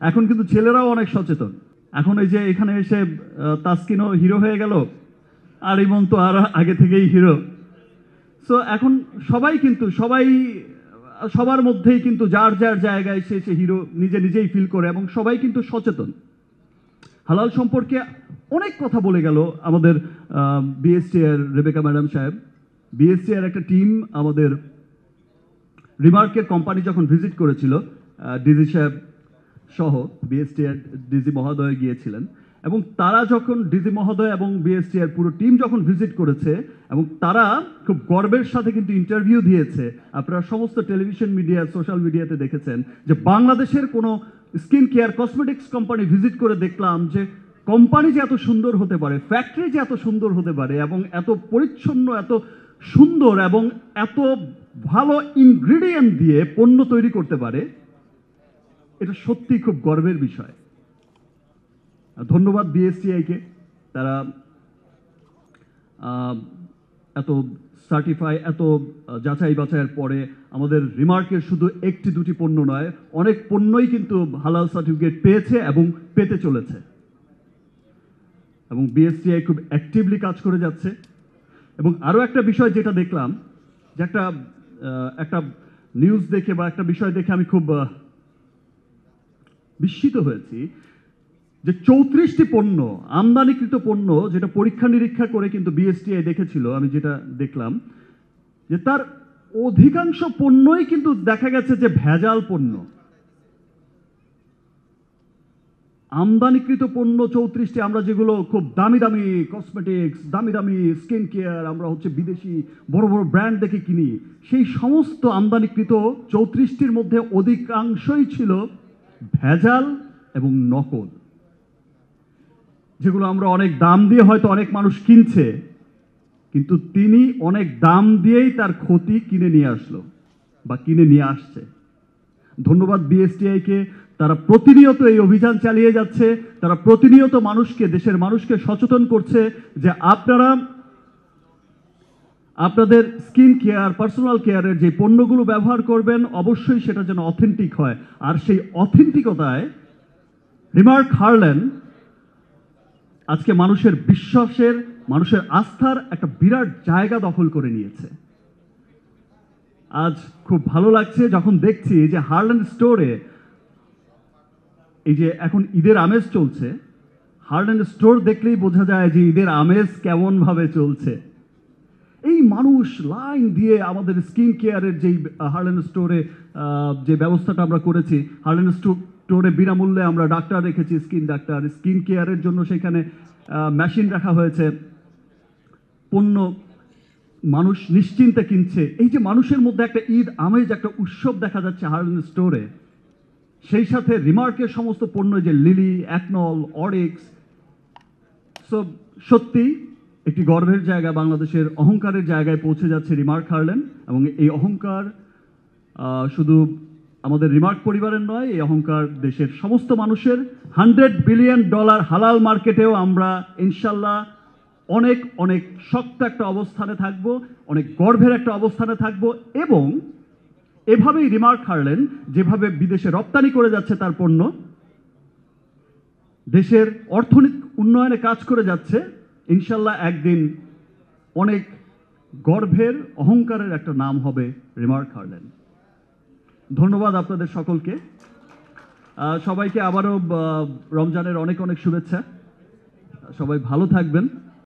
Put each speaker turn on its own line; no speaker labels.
এখন কিন্তু ছেলেরাও অনেক সচেতন। এখন এই যে এখানে এসে তাসকিনও হিরো হয়ে গেল, আর ইমন তো আর আগে থেকেই হিরো। সো এখন সবাই সবার মধ্যেই কিন্তু যার যার জায়গায় সে হিরো নিজেই ফিল করে, এবং সবাই কিন্তু সচেতন। হালাল সম্পর্কে অনেক কথা বলে গেল আমাদের বিএসটি এর রেবেকা ম্যাডাম সাহেব। বিএসটি এর একটা টিম আমাদের রিমার্কের কোম্পানি যখন ভিজিট করেছিল, ডিজি সাহেব সহ বিএসটি এর ডিজি মহোদয় গিয়েছিলেন, এবং তারা যখন ডিজি মহোদয় এবং বিএসটি এর পুরো টিম যখন ভিজিট করেছে, এবং তারা খুব গর্বের সাথে কিন্তু ইন্টারভিউ দিয়েছে। আপনারা সমস্ত টেলিভিশন মিডিয়া, সোশ্যাল মিডিয়াতে দেখেছেন যে বাংলাদেশের কোনো skin care cosmetics company visit করে দেখলাম যে কোম্পানি যে এত সুন্দর হতে পারে, ফ্যাক্টরি যে এত সুন্দর হতে পারে, এবং এত পরিচ্ছন্ন, এত সুন্দর এবং এত ভালো ইনগ্রিডিয়েন্ট দিয়ে পণ্য তৈরি করতে পারে, এটা সত্যি খুব গর্বের বিষয়। ধন্যবাদ বিএসটিআইকে। তারা এত এত যাচাই বাছাইয়ের পরে আমাদের রিমার্কের শুধু একটি দুটি পণ্য নয়, অনেক পণ্যই কিন্তু হালাল সার্টিফিকেট পেয়েছে এবং পেতে চলেছে। এবং বিএসটিআই খুব অ্যাক্টিভলি কাজ করে যাচ্ছে। এবং আরও একটা বিষয় যেটা দেখলাম, যে একটা নিউজ দেখে বা একটা বিষয় দেখে আমি খুব বিস্মিত হয়েছি, যে 34টি পণ্য, আমদানিকৃত পণ্য, যেটা পরীক্ষা নিরীক্ষা করে কিন্তু বিএসটিআই দেখেছিল, আমি যেটা দেখলাম যে তার অধিকাংশ পণ্যই কিন্তু দেখা গেছে যে ভেজাল পণ্য। আমদানিকৃত পণ্য 34টি, আমরা যেগুলো খুব দামি দামি কসমেটিক্স, দামি দামি স্কিন কেয়ার, আমরা হচ্ছে বিদেশি বড় বড় ব্র্যান্ড দেখে কিনি, সেই সমস্ত আমদানিকৃত 34টির মধ্যে অধিকাংশই ছিল ভেজাল এবং নকল, যেগুলো আমরা অনেক দাম দিয়ে হয়তো অনেক মানুষ কিনছে, কিন্তু তিনি অনেক দাম দিয়েই তার ক্ষতি কিনে নিয়ে আসলো বা কিনে নিয়ে আসছে। ধন্যবাদ বিএসটিআইকে। তারা প্রতিনিয়ত এই অভিযান চালিয়ে যাচ্ছে। তারা প্রতিনিয়ত দেশের মানুষকে সচেতন করছে যে আপনারা আপনাদের স্কিন কেয়ার, পার্সোনাল কেয়ারের যে পণ্যগুলো ব্যবহার করবেন, অবশ্যই সেটা যেন অথেন্টিক হয়। আর সেই অথেন্টিকতায় রিমার্ক হার্লেন আজকে মানুষের বিশ্বাসের, মানুষের আস্থার একটা বিরাট জায়গা দখল করে নিয়েছে। আজ খুব ভালো লাগছে যখন দেখছি যে হার্লেন স্টোরে, এই যে এখন ঈদের আমেজ চলছে, হার্লেন স্টোর দেখলেই বোঝা যায় যে ঈদের আমেজ কেমন ভাবে চলছে। এই মানুষ লাইন দিয়ে আমাদের স্কিন কেয়ারের যেই হার্লেন স্টোরে যে ব্যবস্থাটা আমরা করেছি, হার্লেন স্টোরে বিনামূল্যে আমরা ডাক্তার রেখেছি, স্কিন ডাক্তার, স্কিন কেয়ারের জন্য সেখানে মেশিন রাখা হয়েছে, পণ্য মানুষ নিশ্চিন্তে কিনছে। এই যে মানুষের মধ্যে একটা ঈদ আমেজ, একটা উৎসব দেখা যাচ্ছে হার্লেন স্টোরে, সেই সাথে রিমার্কের সমস্ত পণ্য, যে লিলি, অ্যাকনল, অরিক্স, সত্যি একটি গর্বের জায়গা, বাংলাদেশের অহংকারের জায়গায় পৌঁছে যাচ্ছে রিমার্ক হার্লেন। এবং এই অহংকার শুধু আমাদের রিমার্ক পরিবারের নয়, এই অহংকার দেশের সমস্ত মানুষের। $100 বিলিয়ন হালাল মার্কেটেও আমরা ইনশাল্লাহ অনেক অনেক শক্ত একটা অবস্থানে থাকব, অনেক গর্বের একটা অবস্থানে থাকব। এবং এভাবেই রিমার্ক হার্লেন যেভাবে বিদেশে রপ্তানি করে যাচ্ছে তার পণ্য, দেশের অর্থনৈতিক উন্নয়নে কাজ করে যাচ্ছে, ইনশাল্লাহ একদিন অনেক গর্বের, অহংকারের একটা নাম হবে রিমার্ক হার্লেন। ধন্যবাদ আপনাদের সকলকে। সবাইকে আবারও রমজানের অনেক অনেক শুভেচ্ছা। সবাই ভালো থাকবেন।